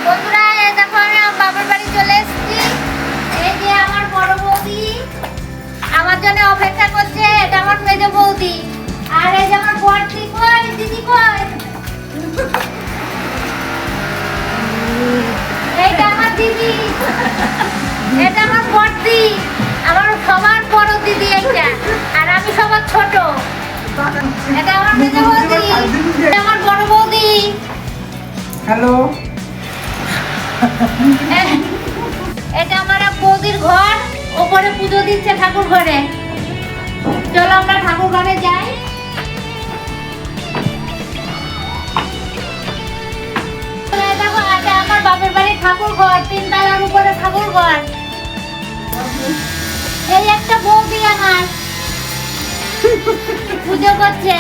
বন্ধুরা এই দেখো আমি আমার বাবার বাড়ি চলে এসেছি। এই যে আমার বড় বৌদি আমার জন্য অপেক্ষা করছে, এটা আমার মেজ বৌদি। আর এই যে আমার বড়দি কই, দিদি কই, এইটা আমার দিদি, এটা আমার বড়দি, আমার সবার বড় দিদি এইটা, আর আমি সবার ছোট। এটা আমার মেজ বৌদি, এটা আমার বড় বৌদি। হ্যালো, এটা আমার এক বৌদির ঘর, ওপরে পুজো দিচ্ছে ঠাকুর ঘরে। চলো আমরা ঠাকুর ঘরে যাই। এই দেখো এটা আমার বাপের বাড়ির ঠাকুর ঘর, 3 তলার উপরে ঠাকুর ঘর। এই একটা বৌদি আমার পুজো করছে।